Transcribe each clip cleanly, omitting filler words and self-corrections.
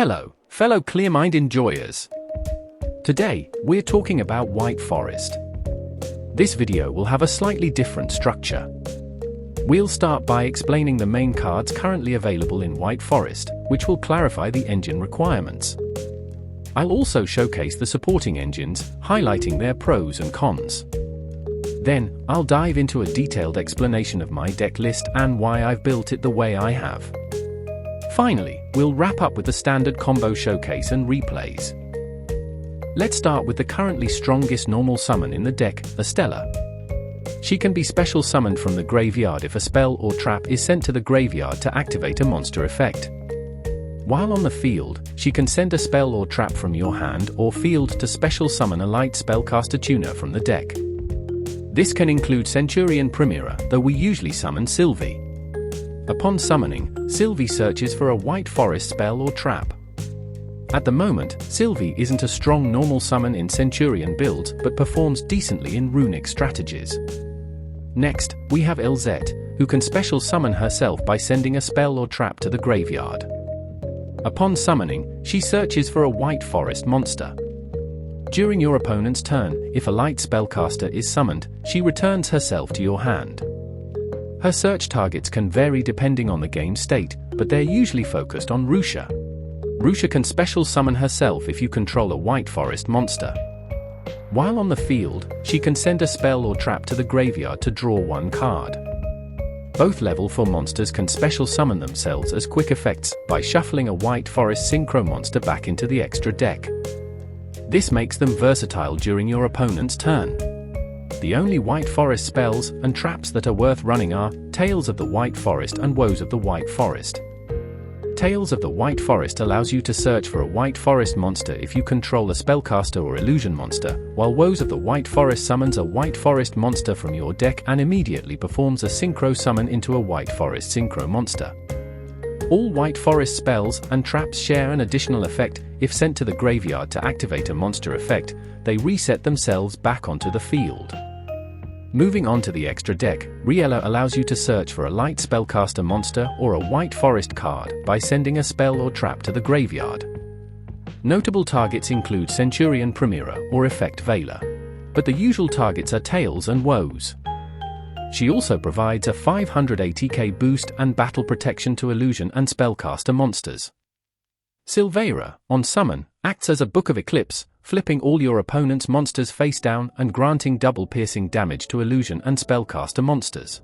Hello, fellow clear-mind enjoyers. Today, we're talking about White Forest. This video will have a slightly different structure. We'll start by explaining the main cards currently available in White Forest, which will clarify the engine requirements. I'll also showcase the supporting engines, highlighting their pros and cons. Then, I'll dive into a detailed explanation of my deck list and why I've built it the way I have. Finally, we'll wrap up with the standard combo showcase and replays. Let's start with the currently strongest normal summon in the deck, Astellar. She can be special summoned from the graveyard if a spell or trap is sent to the graveyard to activate a monster effect. While on the field, she can send a spell or trap from your hand or field to special summon a light spellcaster tuner from the deck. This can include Centurion Primera, though we usually summon Silvy. Upon summoning, Silvy searches for a White Forest spell or trap. At the moment, Silvy isn't a strong normal summon in Centurion builds but performs decently in runic strategies. Next, we have Elzette, who can special summon herself by sending a spell or trap to the graveyard. Upon summoning, she searches for a White Forest monster. During your opponent's turn, if a light spellcaster is summoned, she returns herself to your hand. Her search targets can vary depending on the game state, but they're usually focused on Rusha. Rusha can special summon herself if you control a White Forest monster. While on the field, she can send a spell or trap to the graveyard to draw one card. Both level 4 monsters can special summon themselves as quick effects by shuffling a White Forest synchro monster back into the extra deck. This makes them versatile during your opponent's turn. The only White Forest spells and traps that are worth running are Tales of the White Forest and Woes of the White Forest. Tales of the White Forest allows you to search for a White Forest monster if you control a spellcaster or illusion monster, while Woes of the White Forest summons a White Forest monster from your deck and immediately performs a synchro summon into a White Forest synchro monster. All White Forest spells and traps share an additional effect. If sent to the graveyard to activate a monster effect, they reset themselves back onto the field. Moving on to the extra deck, Riella allows you to search for a light spellcaster monster or a White Forest card by sending a spell or trap to the graveyard. Notable targets include Centurion Primera or Effect Veiler, but the usual targets are Tales and Woes. She also provides a 580k boost and battle protection to illusion and spellcaster monsters. Silveira, on summon, acts as a Book of Eclipse, flipping all your opponent's monsters face down and granting double piercing damage to illusion and spellcaster monsters.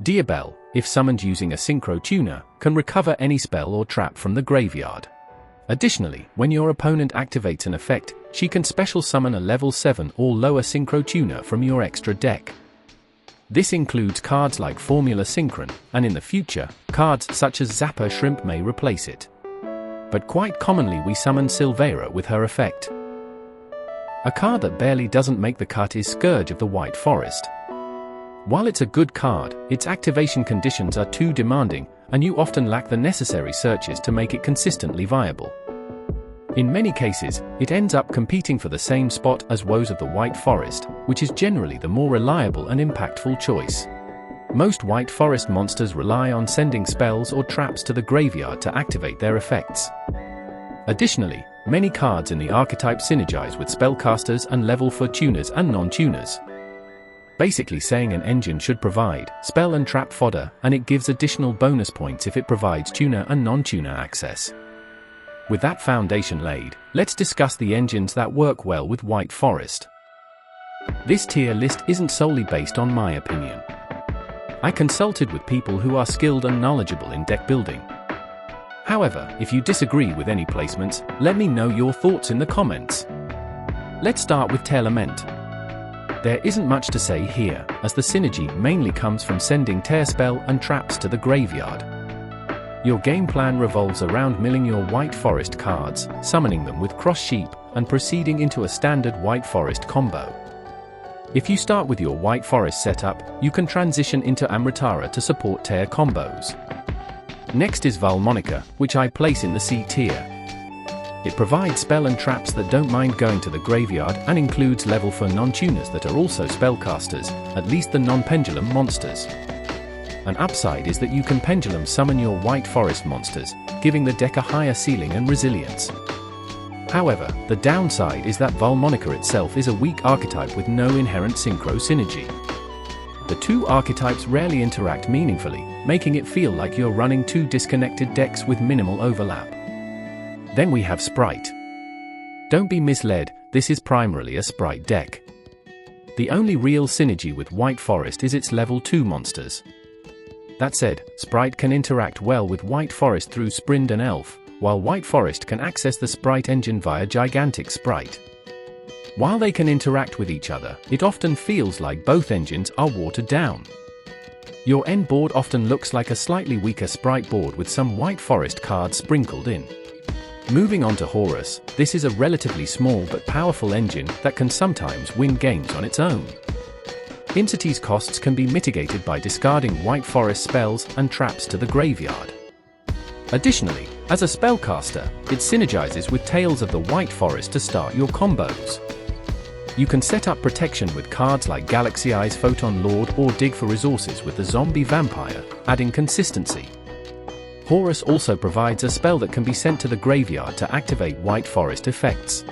Diabel, if summoned using a synchro tuner, can recover any spell or trap from the graveyard. Additionally, when your opponent activates an effect, she can special summon a level 7 or lower synchro tuner from your extra deck. This includes cards like Formula Synchron, and in the future, cards such as Zapper Shrimp may replace it. But quite commonly we summon Silveira with her effect. A card that barely doesn't make the cut is Scourge of the White Forest. While it's a good card, its activation conditions are too demanding, and you often lack the necessary searches to make it consistently viable. In many cases, it ends up competing for the same spot as Woes of the White Forest, which is generally the more reliable and impactful choice. Most White Forest monsters rely on sending spells or traps to the graveyard to activate their effects. Additionally, many cards in the archetype synergize with spellcasters and level 4 tuners and non-tuners. Basically saying an engine should provide spell and trap fodder, and it gives additional bonus points if it provides tuner and non-tuner access. With that foundation laid, let's discuss the engines that work well with White Forest. This tier list isn't solely based on my opinion. I consulted with people who are skilled and knowledgeable in deck building. However, if you disagree with any placements, let me know your thoughts in the comments. Let's start with Tierlist. There isn't much to say here, as the synergy mainly comes from sending tear spell and traps to the graveyard. Your game plan revolves around milling your White Forest cards, summoning them with Cross Sheep, and proceeding into a standard White Forest combo. If you start with your White Forest setup, you can transition into Amritara to support tear combos. Next is Valmonica, which I place in the C tier. It provides spell and traps that don't mind going to the graveyard and includes level 4 non-tuners that are also spellcasters, at least the non-pendulum monsters. An upside is that you can pendulum summon your White Forest monsters, giving the deck a higher ceiling and resilience. However, the downside is that Vulmonica itself is a weak archetype with no inherent synchro synergy. The two archetypes rarely interact meaningfully, making it feel like you're running two disconnected decks with minimal overlap. Then we have Sprite. Don't be misled, this is primarily a Sprite deck. The only real synergy with White Forest is its level 2 monsters. That said, Sprite can interact well with White Forest through Sprind and Elf, while White Forest can access the Sprite engine via Gigantic Sprite. While they can interact with each other, it often feels like both engines are watered down. Your end board often looks like a slightly weaker Sprite board with some White Forest cards sprinkled in. Moving on to Horus, this is a relatively small but powerful engine that can sometimes win games on its own. Entity's costs can be mitigated by discarding White Forest spells and traps to the graveyard. Additionally, as a spellcaster, it synergizes with Tales of the White Forest to start your combos. You can set up protection with cards like Galaxy Eyes Photon Lord or dig for resources with the Zombie Vampire, adding consistency. Horus also provides a spell that can be sent to the graveyard to activate White Forest effects.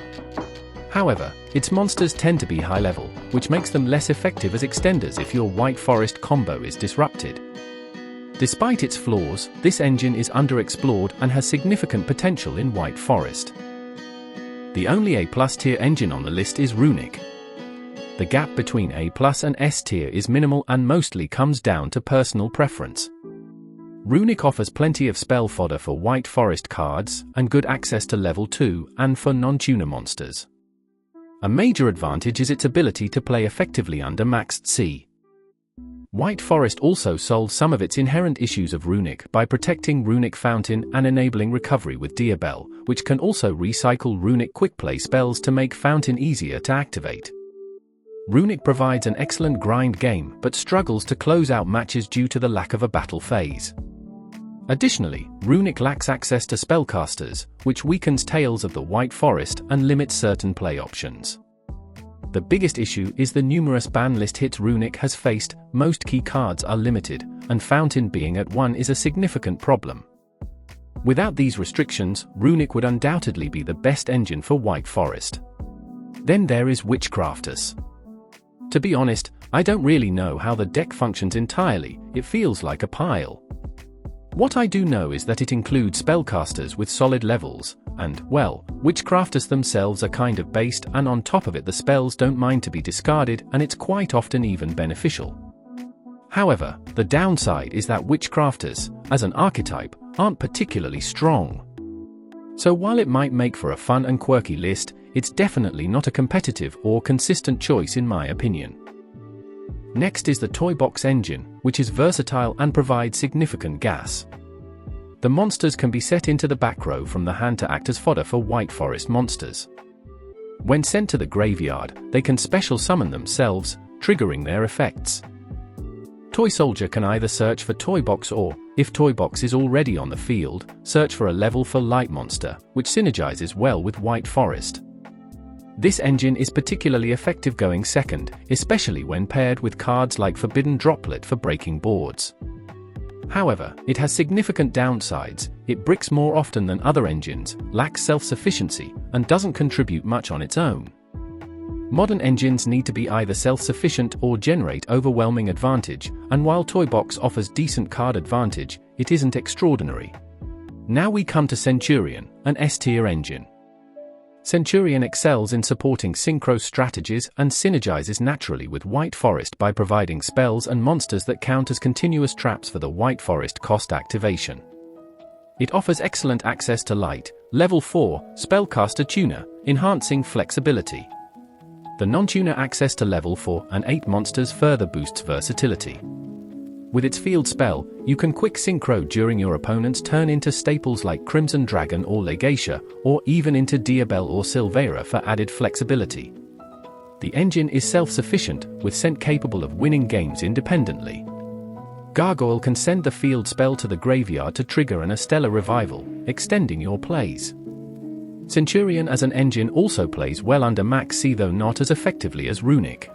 However, its monsters tend to be high level, which makes them less effective as extenders if your White Forest combo is disrupted. Despite its flaws, this engine is underexplored and has significant potential in White Forest. The only A+ tier engine on the list is Runic. The gap between A+ and S tier is minimal and mostly comes down to personal preference. Runic offers plenty of spell fodder for White Forest cards, and good access to level 2 and for non-tuner monsters. A major advantage is its ability to play effectively under maxed C. White Forest also solves some of its inherent issues of Runic by protecting Runic Fountain and enabling recovery with Diabell, which can also recycle Runic quick-play spells to make Fountain easier to activate. Runic provides an excellent grind game but struggles to close out matches due to the lack of a battle phase. Additionally, Runic lacks access to spellcasters, which weakens Tales of the White Forest and limits certain play options. The biggest issue is the numerous ban list hits Runic has faced. Most key cards are limited, and Fountain being at 1 is a significant problem. Without these restrictions, Runic would undoubtedly be the best engine for White Forest. Then there is Witchcrafters. To be honest, I don't really know how the deck functions entirely, it feels like a pile. What I do know is that it includes spellcasters with solid levels, and, well, Witchcrafters themselves are kind of based, and on top of it the spells don't mind to be discarded, and it's quite often even beneficial. However, the downside is that Witchcrafters, as an archetype, aren't particularly strong. So while it might make for a fun and quirky list, it's definitely not a competitive or consistent choice in my opinion. Next is the Toy Box engine, which is versatile and provides significant gas. The monsters can be set into the back row from the hand to act as fodder for White Forest monsters. When sent to the graveyard, they can special summon themselves, triggering their effects. Toy Soldier can either search for Toy Box or, if Toy Box is already on the field, search for a level for Light Monster, which synergizes well with White Forest. This engine is particularly effective going second, especially when paired with cards like Forbidden Droplet for breaking boards. However, it has significant downsides. It bricks more often than other engines, lacks self-sufficiency, and doesn't contribute much on its own. Modern engines need to be either self-sufficient or generate overwhelming advantage, and while Toy Box offers decent card advantage, it isn't extraordinary. Now we come to Centurion, an S-tier engine. Centurion excels in supporting synchro strategies and synergizes naturally with White Forest by providing spells and monsters that count as continuous traps for the White Forest cost activation. It offers excellent access to Light, level 4, Spellcaster Tuner, enhancing flexibility. The non-tuner access to level 4 and 8 monsters further boosts versatility. With its field spell, you can quick synchro during your opponent's turn into staples like Crimson Dragon or Legacia, or even into Diabell or Silvera for added flexibility. The engine is self-sufficient, with Cent capable of winning games independently. Gargoyle can send the field spell to the graveyard to trigger an Astellar revival, extending your plays. Centurion as an engine also plays well under Max C, though not as effectively as Runic.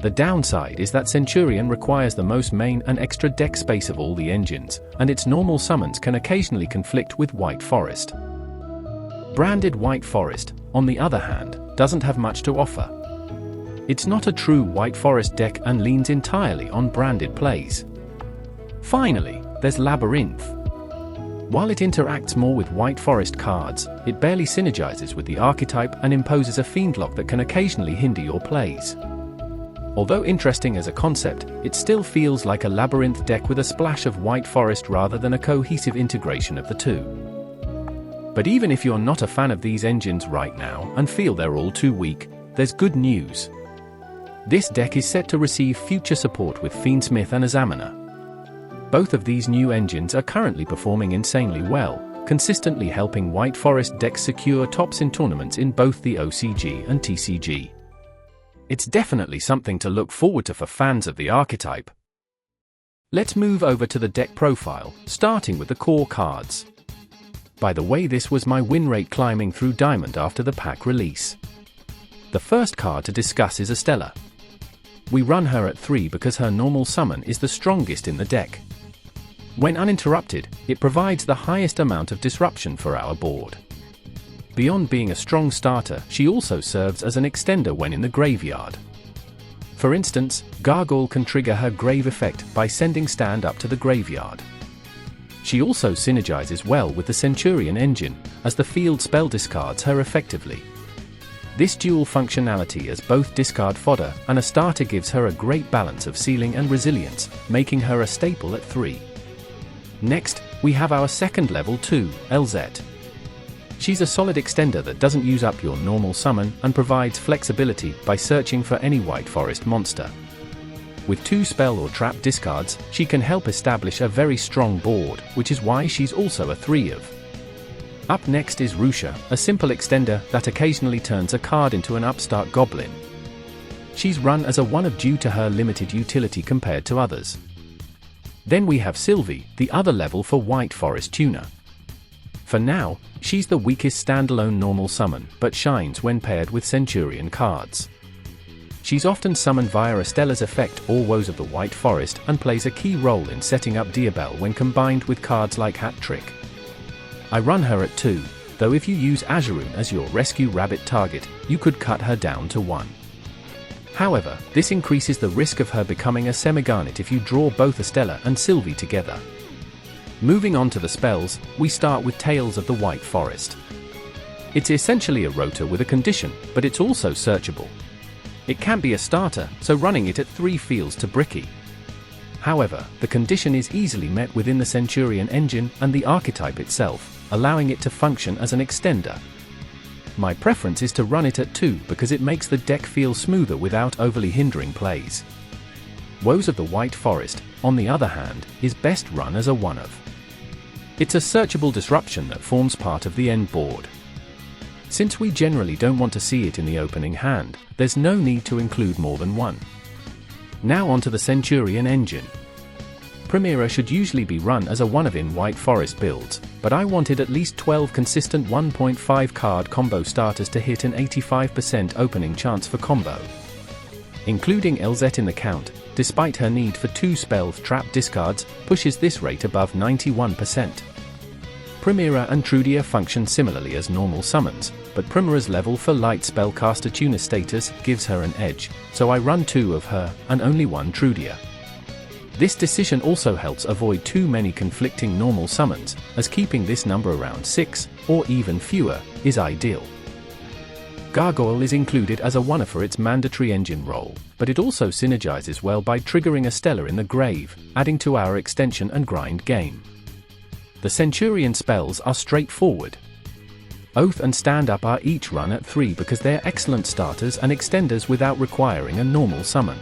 The downside is that Centurion requires the most main and extra deck space of all the engines, and its normal summons can occasionally conflict with White Forest. Branded White Forest, on the other hand, doesn't have much to offer. It's not a true White Forest deck and leans entirely on branded plays. Finally, there's Labyrinth. While it interacts more with White Forest cards, it barely synergizes with the archetype and imposes a fiendlock that can occasionally hinder your plays. Although interesting as a concept, it still feels like a Labyrinth deck with a splash of White Forest rather than a cohesive integration of the two. But even if you're not a fan of these engines right now and feel they're all too weak, there's good news. This deck is set to receive future support with Fiendsmith and Examiner. Both of these new engines are currently performing insanely well, consistently helping White Forest decks secure tops in tournaments in both the OCG and TCG. It's definitely something to look forward to for fans of the archetype. Let's move over to the deck profile, starting with the core cards. By the way, this was my win rate climbing through Diamond after the pack release. The first card to discuss is Astellar. We run her at 3 because her normal summon is the strongest in the deck. When uninterrupted, it provides the highest amount of disruption for our board. Beyond being a strong starter, she also serves as an extender when in the graveyard. For instance, Gargoyle can trigger her grave effect by sending Stand up to the graveyard. She also synergizes well with the Centurion engine, as the field spell discards her effectively. This dual functionality as both discard fodder and a starter gives her a great balance of ceiling and resilience, making her a staple at 3. Next, we have our second level 2, Elzette. She's a solid extender that doesn't use up your normal summon and provides flexibility by searching for any White Forest monster. With 2 spell or trap discards, she can help establish a very strong board, which is why she's also a 3 of. Up next is Rusha, a simple extender that occasionally turns a card into an upstart goblin. She's run as a 1 of due to her limited utility compared to others. Then we have Silvy, the other level for White Forest tuner. For now, she's the weakest standalone normal summon, but shines when paired with Centurion cards. She's often summoned via Astellar's effect or Woes of the White Forest and plays a key role in setting up Duel when combined with cards like Hat Trick. I run her at 2, though if you use Azuroon as your rescue rabbit target, you could cut her down to 1. However, this increases the risk of her becoming a Semigarnet if you draw both Astellar and Silvy together. Moving on to the spells, we start with Tales of the White Forest. It's essentially a rotor with a condition, but it's also searchable. It can be a starter, so running it at 3 feels too bricky. However, the condition is easily met within the Centurion engine and the archetype itself, allowing it to function as an extender. My preference is to run it at 2 because it makes the deck feel smoother without overly hindering plays. Woes of the White Forest, on the other hand, is best run as a 1 of. It's a searchable disruption that forms part of the end board. Since we generally don't want to see it in the opening hand, there's no need to include more than 1. Now onto the Centurion engine. Primera should usually be run as a 1 of in White Forest builds, but I wanted at least 12 consistent 1.5 card combo starters to hit an 85% opening chance for combo. Including Elzette in the count, despite her need for 2 spells trap discards, pushes this rate above 91%. Primera and Trudia function similarly as normal summons, but Primera's level for light spellcaster tuner status gives her an edge, so I run 2 of her, and only 1 Trudia. This decision also helps avoid too many conflicting normal summons, as keeping this number around 6, or even fewer, is ideal. Gargoyle is included as a 1 for its mandatory engine role, but it also synergizes well by triggering Astellar in the grave, adding to our extension and grind game. The Centurion spells are straightforward. Oath and Stand Up are each run at 3 because they're excellent starters and extenders without requiring a normal summon.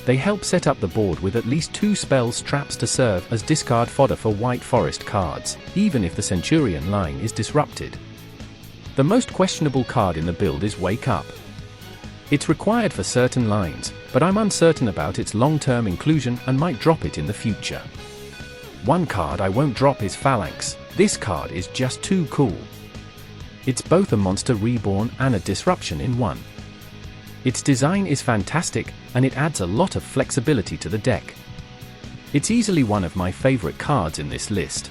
They help set up the board with at least 2 spells traps to serve as discard fodder for White Forest cards, even if the Centurion line is disrupted. The most questionable card in the build is Wake Up. It's required for certain lines, but I'm uncertain about its long-term inclusion and might drop it in the future. One card I won't drop is Phalanx. This card is just too cool. It's both a monster reborn and a disruption in one. Its design is fantastic, and it adds a lot of flexibility to the deck. It's easily one of my favorite cards in this list.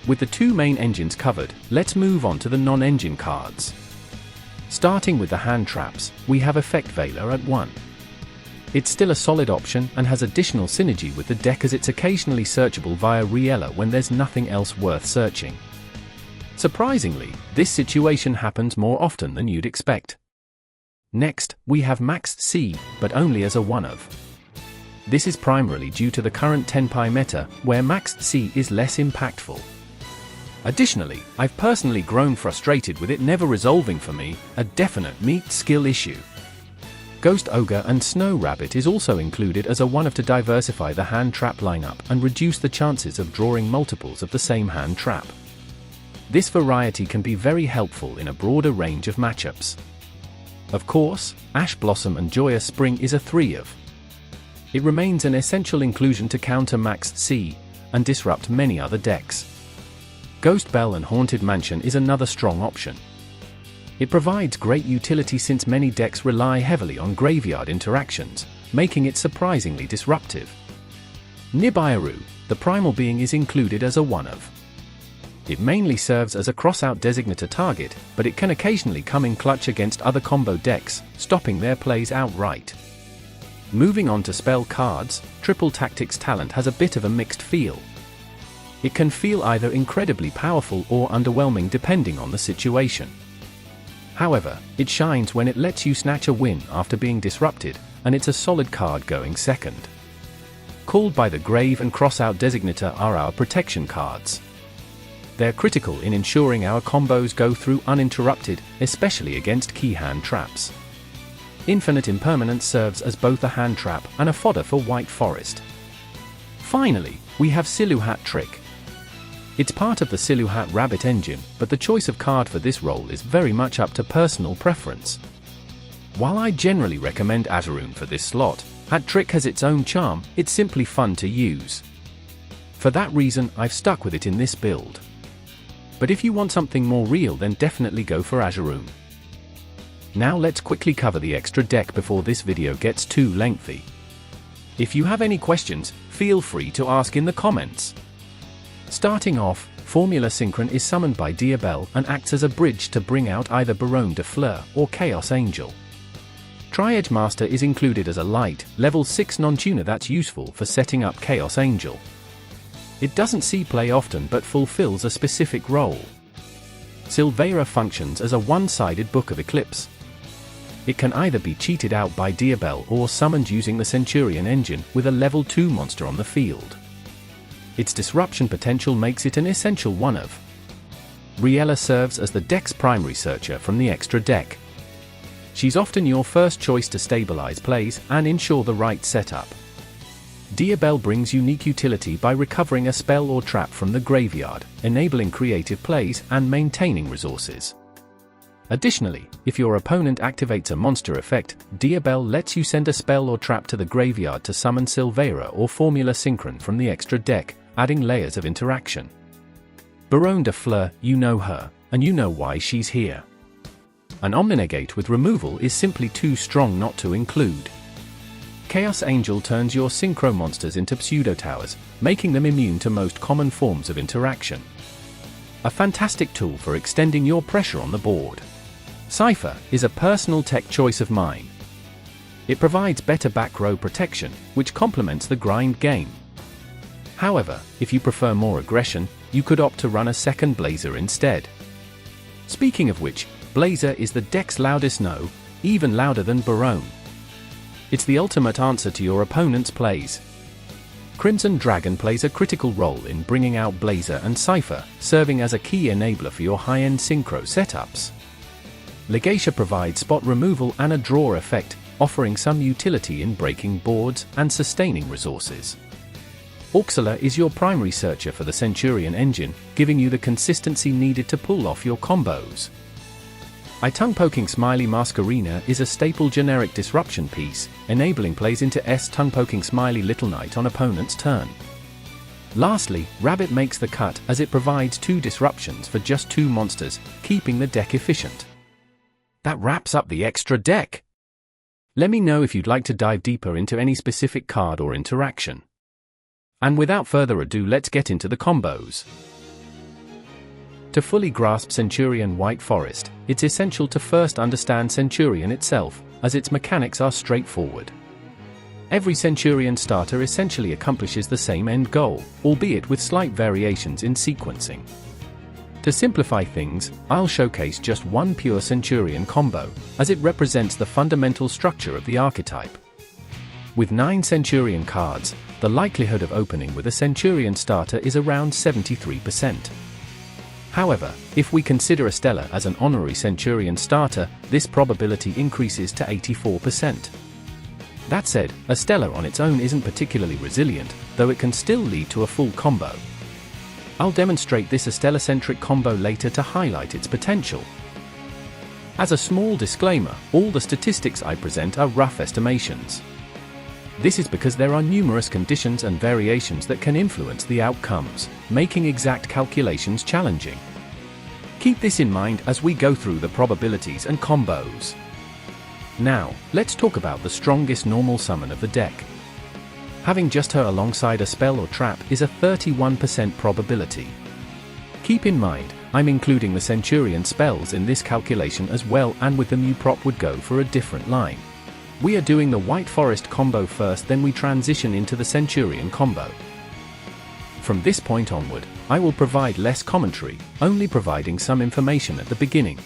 With the two main engines covered, let's move on to the non-engine cards. Starting with the hand traps, we have Effect Veiler at 1. It's still a solid option and has additional synergy with the deck, as it's occasionally searchable via Riella when there's nothing else worth searching. Surprisingly, this situation happens more often than you'd expect. Next, we have Maxed C, but only as a one-of. This is primarily due to the current Tenpai meta, where Maxed C is less impactful. Additionally, I've personally grown frustrated with it never resolving for me, a definite meat skill issue. Ghost Ogre and Snow Rabbit is also included as a one-of to diversify the hand trap lineup and reduce the chances of drawing multiples of the same hand trap. This variety can be very helpful in a broader range of matchups. Of course, Ash Blossom and Joyous Spring is a 3-of. It remains an essential inclusion to counter Maxed C and disrupt many other decks. Ghost Bell and Haunted Mansion is another strong option. It provides great utility since many decks rely heavily on graveyard interactions, making it surprisingly disruptive. Nibiru, the primal being, is included as a one-of. It mainly serves as a crossout designator target, but it can occasionally come in clutch against other combo decks, stopping their plays outright. Moving on to spell cards, Triple Tactics Talent has a bit of a mixed feel. It can feel either incredibly powerful or underwhelming depending on the situation. However, it shines when it lets you snatch a win after being disrupted, and it's a solid card going second. Called by the Grave and Crossout Designator are our protection cards. They're critical in ensuring our combos go through uninterrupted, especially against key hand traps. Infinite Impermanence serves as both a hand trap and a fodder for White Forest. Finally, we have Silhouette Trick. It's part of the Silhouette Rabbit engine, but the choice of card for this role is very much up to personal preference. While I generally recommend Azarun for this slot, Hat Trick has its own charm. It's simply fun to use. For that reason, I've stuck with it in this build. But if you want something more real, then definitely go for Azarun. Now let's quickly cover the extra deck before this video gets too lengthy. If you have any questions, feel free to ask in the comments. Starting off, Formula Synchron is summoned by Diabel and acts as a bridge to bring out either Baronne de Fleur or Chaos Angel. Tri-Edge Master is included as a light, level 6 non-tuner that's useful for setting up Chaos Angel. It doesn't see play often but fulfills a specific role. Silvera functions as a one-sided Book of Eclipse. It can either be cheated out by Diabel or summoned using the Centurion engine with a level 2 monster on the field. Its disruption potential makes it an essential one-of. Riella serves as the deck's primary searcher from the extra deck. She's often your first choice to stabilize plays and ensure the right setup. Diabel brings unique utility by recovering a spell or trap from the graveyard, enabling creative plays and maintaining resources. Additionally, if your opponent activates a monster effect, Diabel lets you send a spell or trap to the graveyard to summon Silvera or Formula Synchron from the extra deck, adding layers of interaction. Baronne de Fleur, you know her, and you know why she's here. An Omninegate with removal is simply too strong not to include. Chaos Angel turns your Synchro monsters into pseudo-towers, making them immune to most common forms of interaction. A fantastic tool for extending your pressure on the board. Cypher is a personal tech choice of mine. It provides better back row protection, which complements the grind game. However, if you prefer more aggression, you could opt to run a second Blazer instead. Speaking of which, Blazer is the deck's loudest no, even louder than Baronne. It's the ultimate answer to your opponent's plays. Crimson Dragon plays a critical role in bringing out Blazer and Cypher, serving as a key enabler for your high-end synchro setups. Legacia provides spot removal and a draw effect, offering some utility in breaking boards and sustaining resources. Auxilla is your primary searcher for the Centurion engine, giving you the consistency needed to pull off your combos. Tongue-poking Smiley Masquerina is a staple generic disruption piece, enabling plays into tongue-poking Smiley Little Knight on opponent's turn. Lastly, Rabbit makes the cut as it provides 2 disruptions for just 2 monsters, keeping the deck efficient. That wraps up the extra deck. Let me know if you'd like to dive deeper into any specific card or interaction. And without further ado, let's get into the combos. To fully grasp Centurion White Forest, it's essential to first understand Centurion itself, as its mechanics are straightforward. Every Centurion starter essentially accomplishes the same end goal, albeit with slight variations in sequencing. To simplify things, I'll showcase just one pure Centurion combo, as it represents the fundamental structure of the archetype. With 9 Centurion cards, the likelihood of opening with a Centurion starter is around 73%. However, if we consider Astellar as an honorary Centurion starter, this probability increases to 84%. That said, Astellar on its own isn't particularly resilient, though it can still lead to a full combo. I'll demonstrate this Astellar-centric combo later to highlight its potential. As a small disclaimer, all the statistics I present are rough estimations. This is because there are numerous conditions and variations that can influence the outcomes, making exact calculations challenging. Keep this in mind as we go through the probabilities and combos. Now, let's talk about the strongest normal summon of the deck. Having just her alongside a spell or trap is a 31% probability. Keep in mind, I'm including the Centurion spells in this calculation as well, and with them you prop would go for a different line. We are doing the White Forest combo first, then we transition into the Centurion combo. From this point onward, I will provide less commentary, only providing some information at the beginning.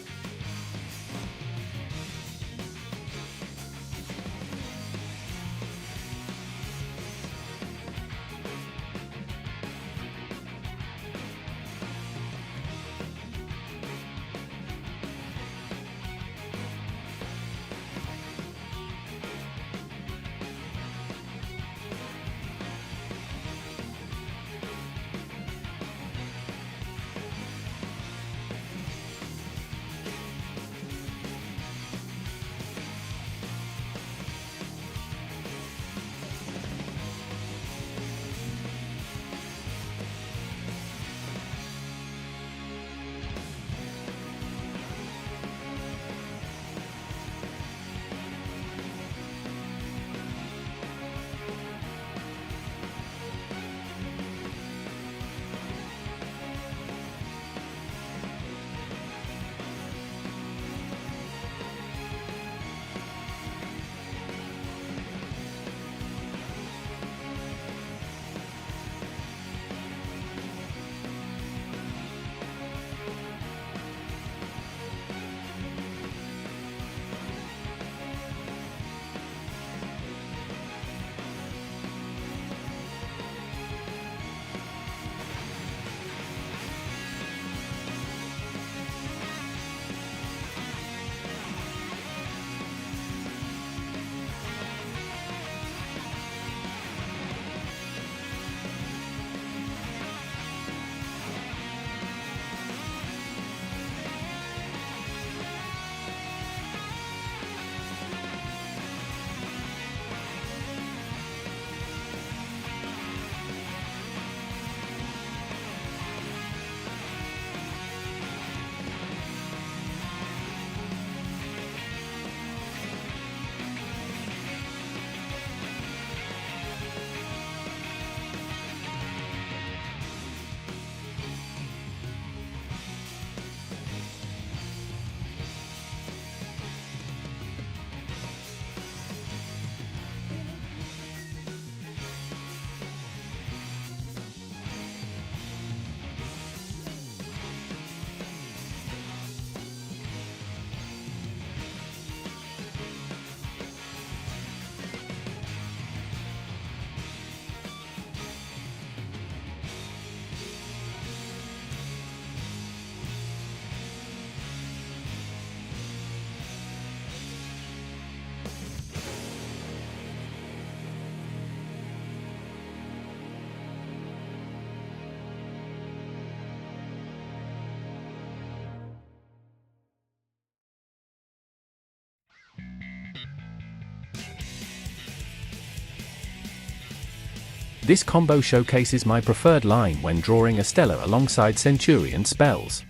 This combo showcases my preferred line when drawing Astellar alongside Centurion spells.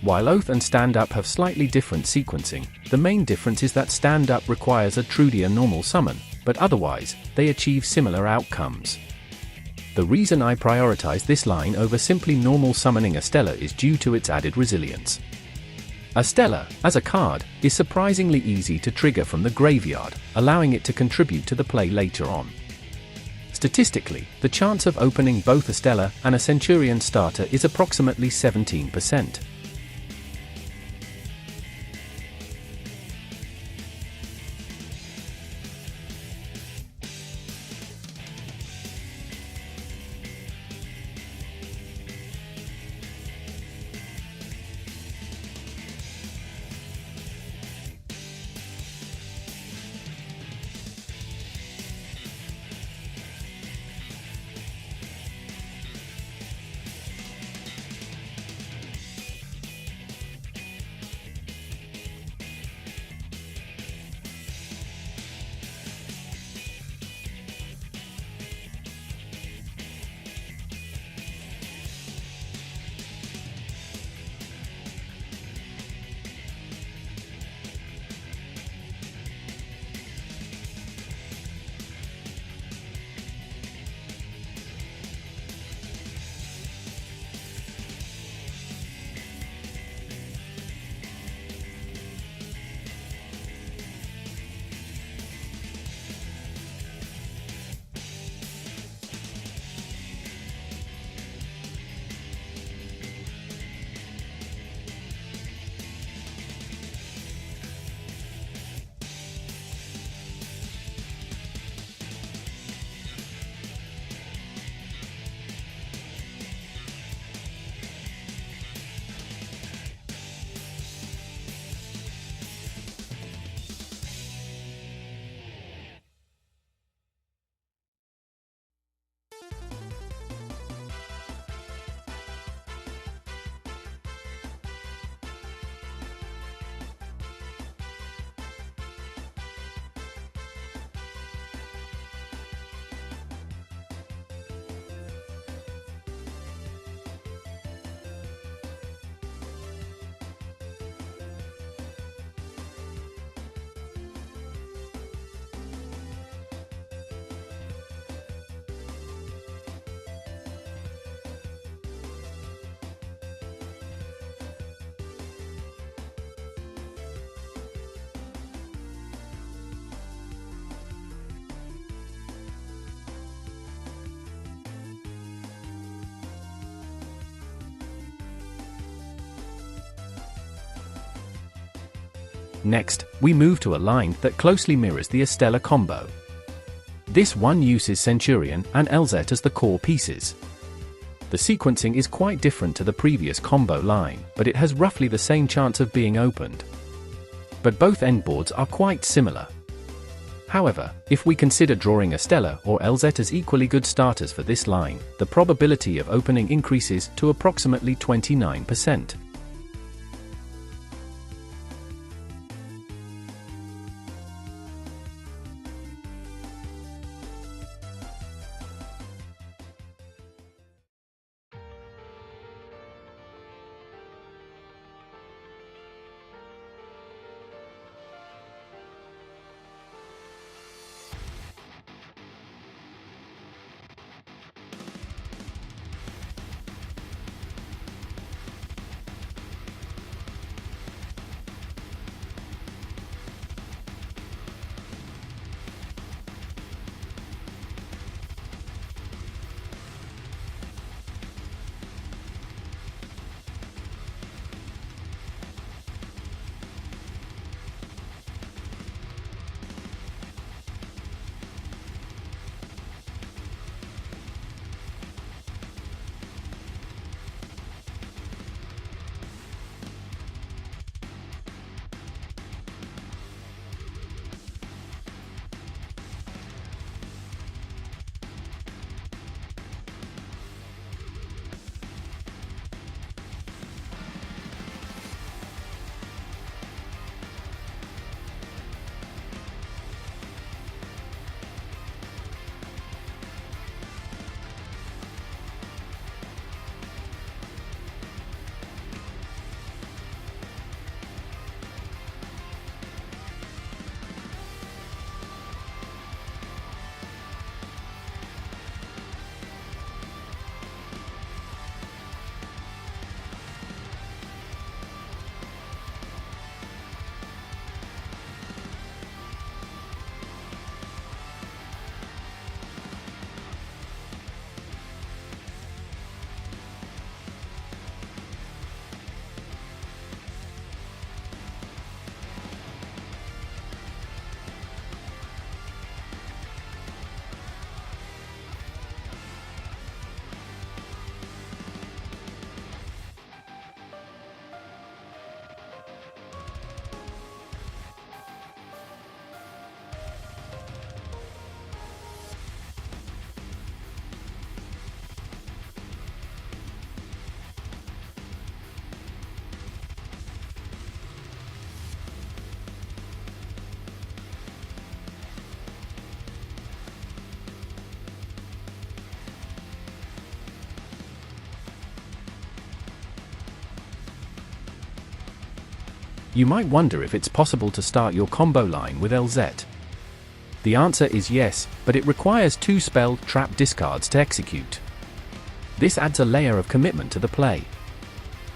While Oath and Stand Up have slightly different sequencing, the main difference is that Stand Up requires a truly normal summon, but otherwise, they achieve similar outcomes. The reason I prioritize this line over simply normal summoning Astellar is due to its added resilience. Astellar, as a card, is surprisingly easy to trigger from the graveyard, allowing it to contribute to the play later on. Statistically, the chance of opening both Astellar and a Centurion starter is approximately 17%. Next, we move to a line that closely mirrors the Astellar combo. This one uses Centurion and Elzette as the core pieces. The sequencing is quite different to the previous combo line, but it has roughly the same chance of being opened. But both endboards are quite similar. However, if we consider drawing Astellar or Elzette as equally good starters for this line, the probability of opening increases to approximately 29%. You might wonder if it's possible to start your combo line with Elzette. The answer is yes, but it requires 2 spell trap discards to execute. This adds a layer of commitment to the play.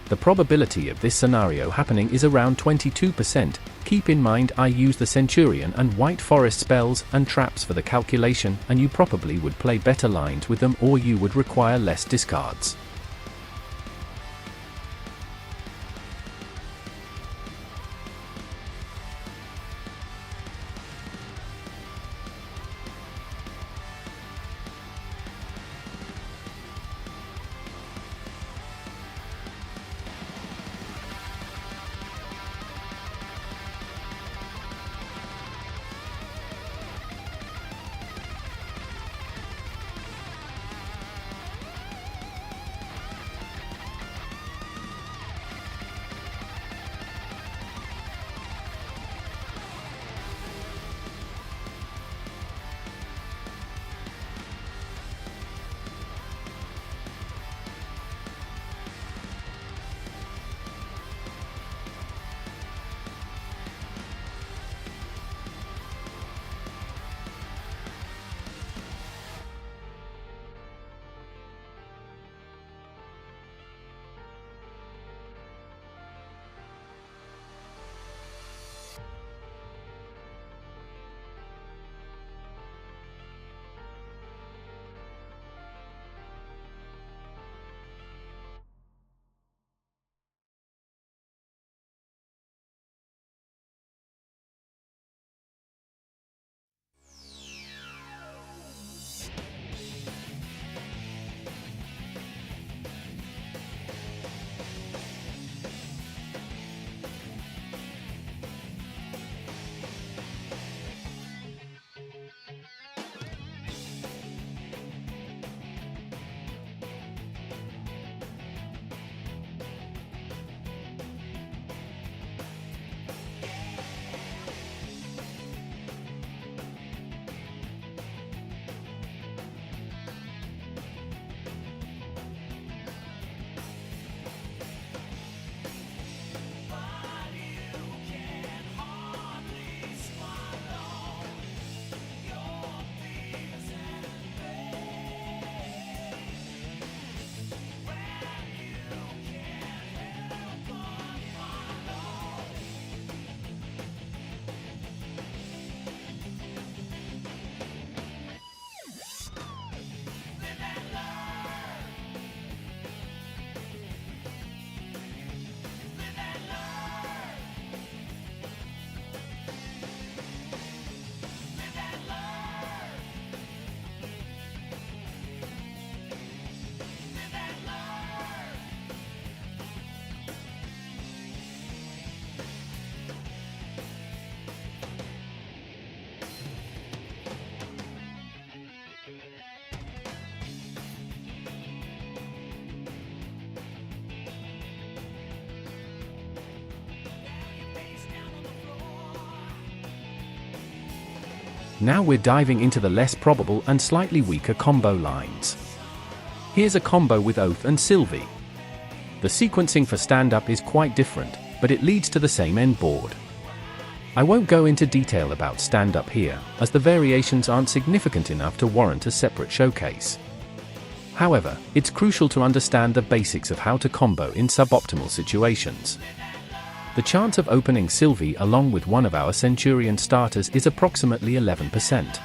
The probability of this scenario happening is around 22%. Keep in mind I use the Centurion and White Forest spells and traps for the calculation, and you probably would play better lines with them, or you would require less discards. Now we're diving into the less probable and slightly weaker combo lines. Here's a combo with Oath and Silvy. The sequencing for stand-up is quite different, but it leads to the same end board. I won't go into detail about stand-up here, as the variations aren't significant enough to warrant a separate showcase. However, it's crucial to understand the basics of how to combo in suboptimal situations. The chance of opening Silvy along with one of our Centurion starters is approximately 11%.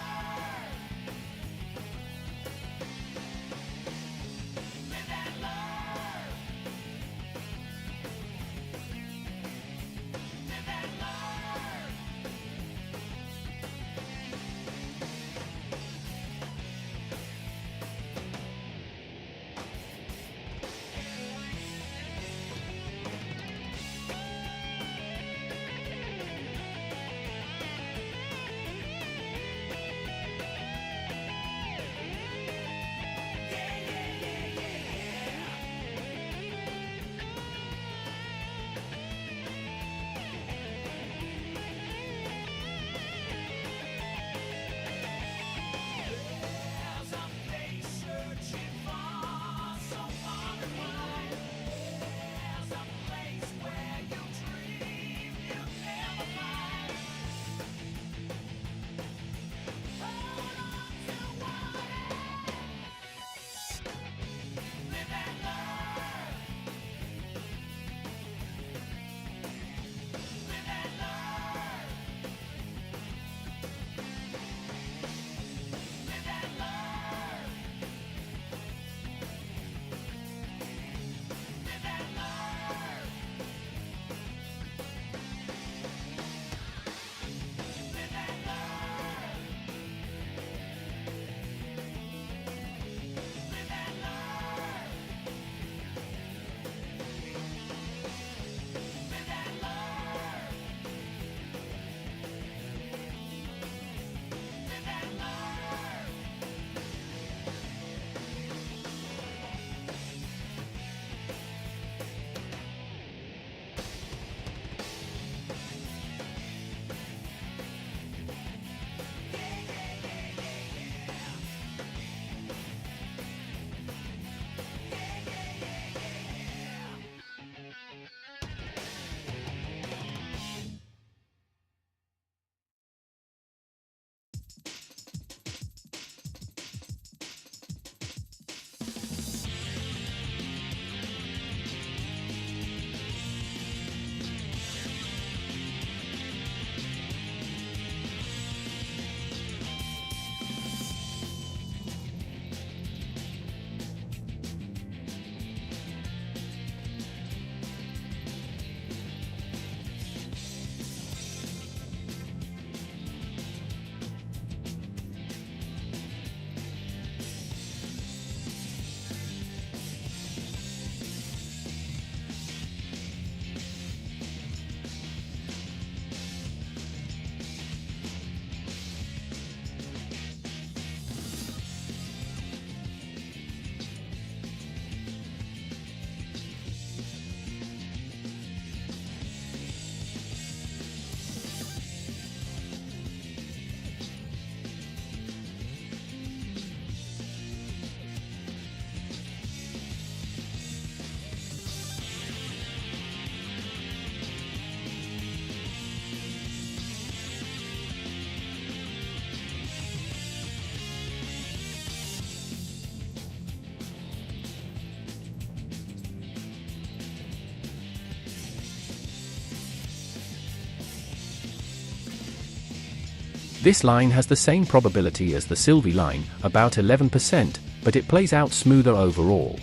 This line has the same probability as the Silvy line, about 11%, but it plays out smoother overall.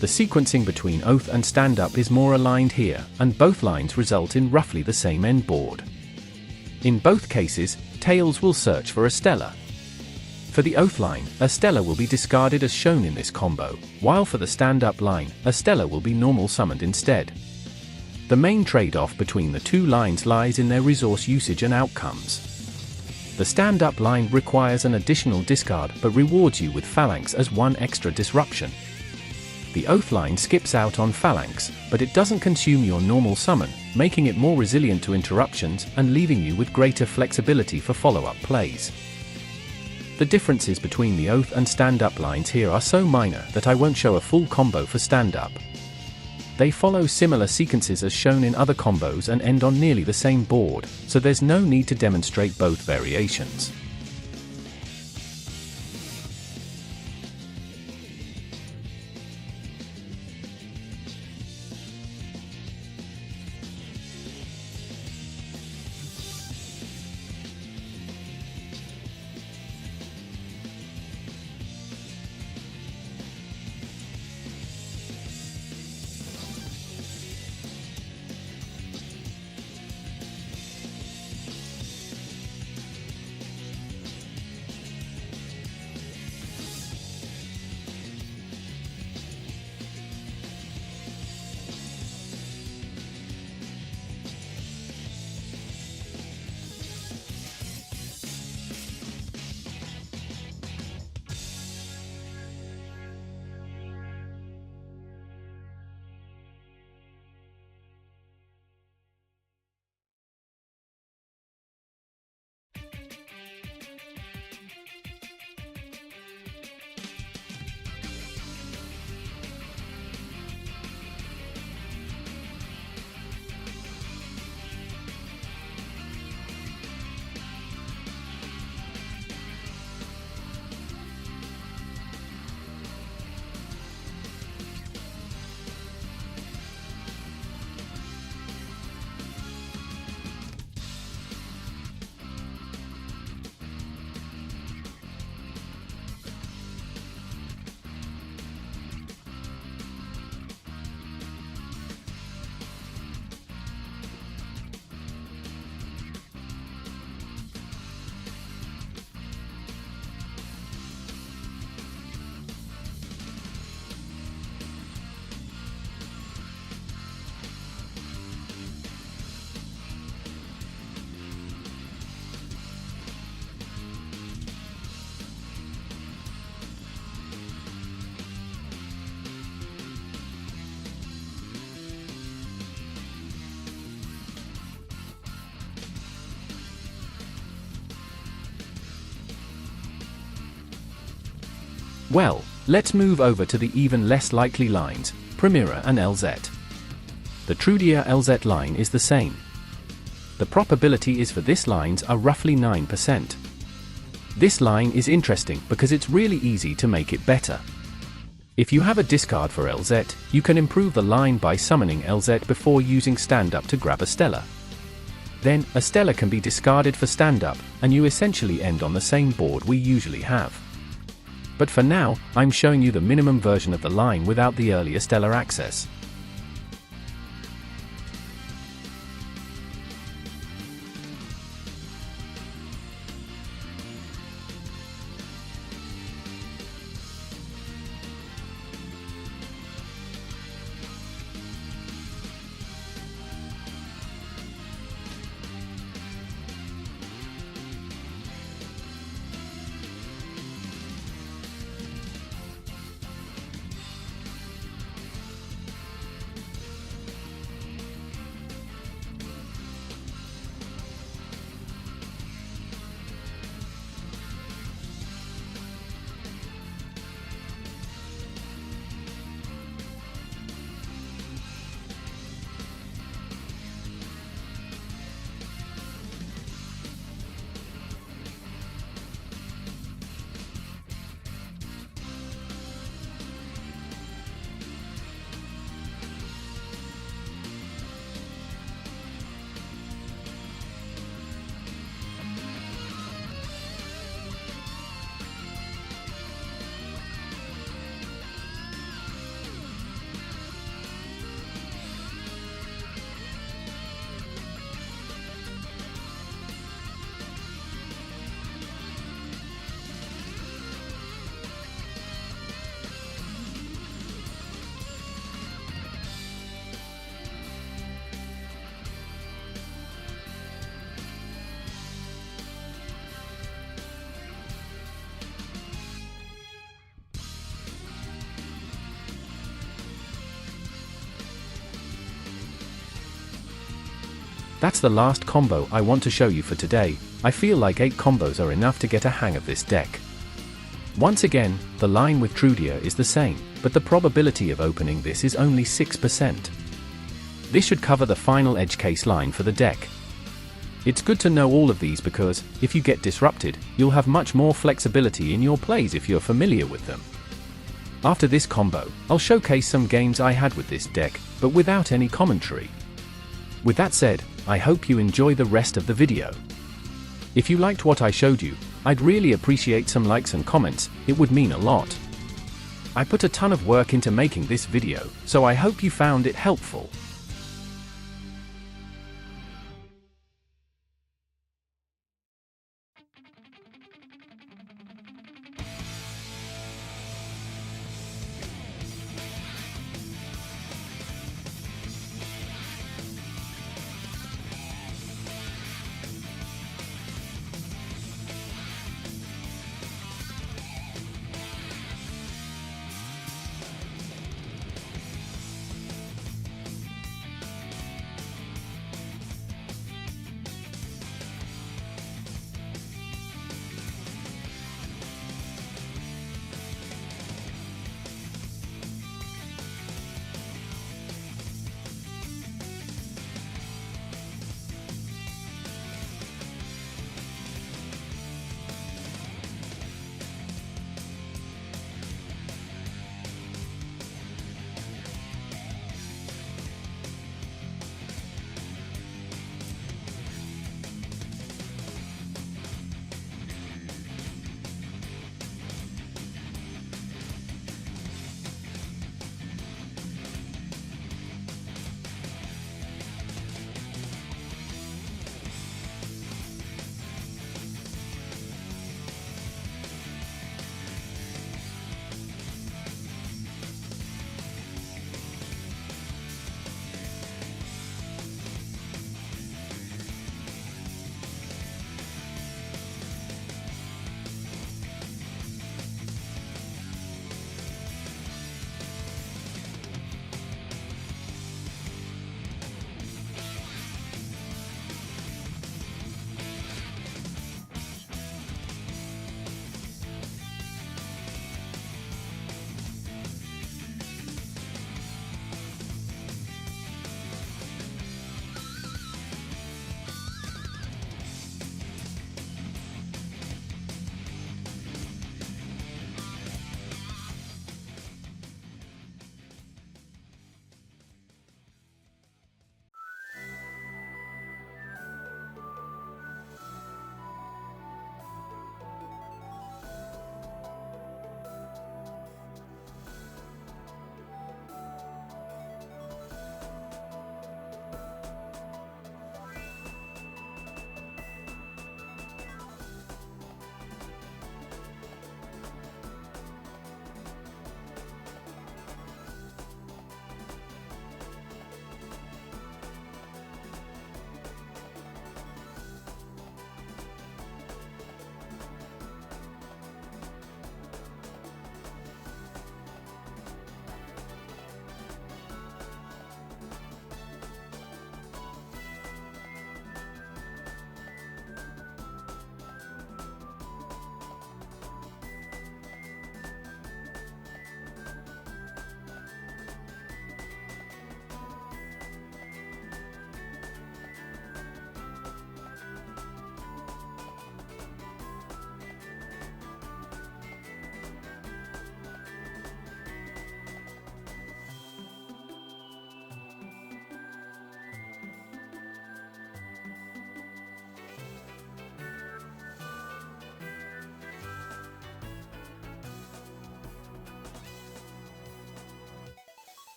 The sequencing between oath and stand-up is more aligned here, and both lines result in roughly the same end board. In both cases, tails will search for Astellar. For the oath line, Astellar will be discarded as shown in this combo, while for the stand-up line, Astellar will be normal summoned instead. The main trade-off between the two lines lies in their resource usage and outcomes. The stand-up line requires an additional discard but rewards you with Phalanx as one extra disruption. The oath line skips out on Phalanx, but it doesn't consume your normal summon, making it more resilient to interruptions and leaving you with greater flexibility for follow-up plays. The differences between the oath and stand-up lines here are so minor that I won't show a full combo for stand-up. They follow similar sequences as shown in other combos and end on nearly the same board, so there's no need to demonstrate both variations. Well, let's move over to the even less likely lines, Primera and Elzette. The Trudia Elzette line is the same. The probability is for this lines are roughly 9%. This line is interesting because it's really easy to make it better. If you have a discard for Elzette, you can improve the line by summoning Elzette before using stand-up to grab Astellar. Then, Astellar can be discarded for stand-up, and you essentially end on the same board we usually have. But for now, I'm showing you the minimum version of the line without the early Astellar access. That's the last combo I want to show you for today. I feel like 8 combos are enough to get a hang of this deck. Once again, the line with Trudia is the same, but the probability of opening this is only 6%. This should cover the final edge case line for the deck. It's good to know all of these because, if you get disrupted, you'll have much more flexibility in your plays if you're familiar with them. After this combo, I'll showcase some games I had with this deck, but without any commentary. With that said, I hope you enjoy the rest of the video. If you liked what I showed you, I'd really appreciate some likes and comments, it would mean a lot. I put a ton of work into making this video, so I hope you found it helpful.